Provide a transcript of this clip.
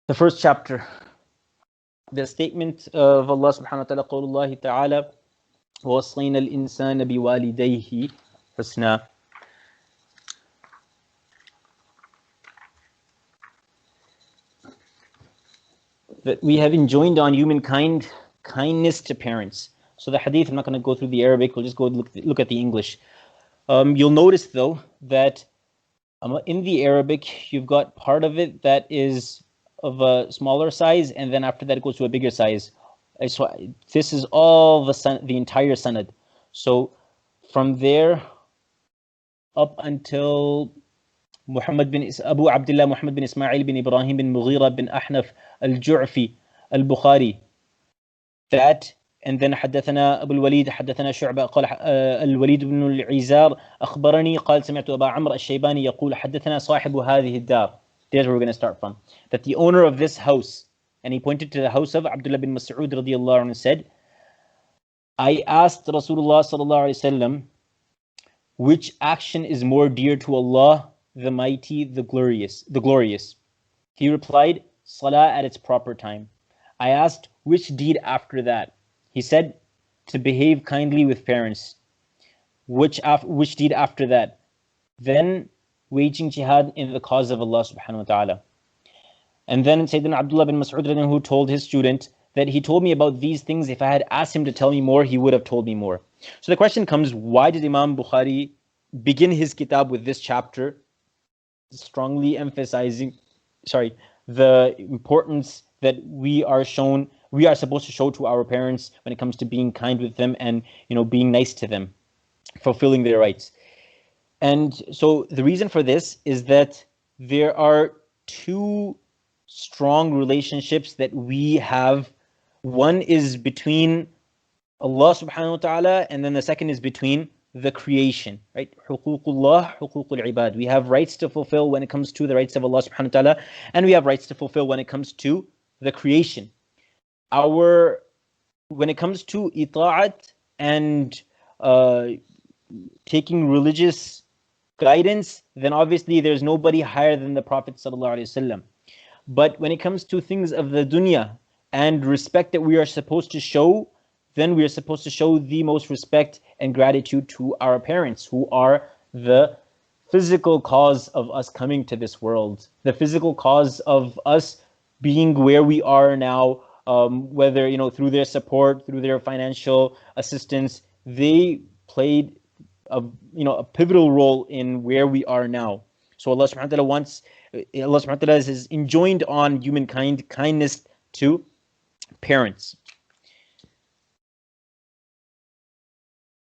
The first chapter, the statement of Allah subhanahu wa ta'ala, قول الله تعالى وَوَصَّيْنَا الْإِنسَانَ بِوَالِدَيْهِ حُسْنًا. That we have enjoined on humankind kindness to parents. So the hadith, I'm not going to go through the Arabic, we'll just go look at the English. You'll notice though that in the Arabic, you've got part of it that is of a smaller size, and then after that it goes to a bigger size. So this is all the entire sanad. So from there up until Abu Abdullah Muhammad bin Ismail bin Ibrahim bin Mughira bin Ahnaf al-Ju'fi al-Bukhari, that, and then حدثنا أبو الوليد حدثنا شعبة قال الوليد بن العزار أخبرني قال سمعت أبا عمرو الشيباني يقول حدثنا صاحب هذه الدار. There's where we're going to start from. That the owner of this house, and he pointed to the house of Abdullah bin Mas'ud radiyallahu anhu, said, I asked Rasulullah sallallahu alaihi wasallam, which action is more dear to Allah, the mighty, the glorious? He replied, Salah at its proper time. I asked, which deed after that? He said, to behave kindly with parents. Which deed after that? Then waging jihad in the cause of Allah subhanahu wa ta'ala. And then Sayyidina Abdullah bin Mas'ud, who told his student that he told me about these things. If I had asked him to tell me more, he would have told me more. So the question comes, why did Imam Bukhari begin his kitab with this chapter, strongly emphasizing the importance that we are supposed to show to our parents when it comes to being kind with them and being nice to them, fulfilling their rights. And so the reason for this is that there are two strong relationships that we have. One is between Allah subhanahu wa ta'ala, and then the second is between the creation, right? Huququllah, huququl ibad. We have rights to fulfill when it comes to the rights of Allah subhanahu wa ta'ala, and we have rights to fulfill when it comes to the creation. When it comes to ita'at and taking religious guidance, then obviously there's nobody higher than the Prophet sallallahu alaihi wasallam. But when it comes to things of the dunya and respect that we are supposed to show, then we are supposed to show the most respect and gratitude to our parents, who are the physical cause of us coming to this world, the physical cause of us being where we are now, whether through their support, through their financial assistance. They played a pivotal role in where we are now. So Allah subhanahu wa ta'ala has enjoined on humankind kindness to parents.